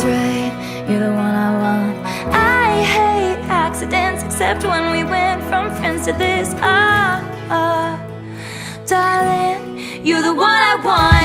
straight, you're the one I want. I hate accidents, except when we went from friends to this. Darling, you're the one I want.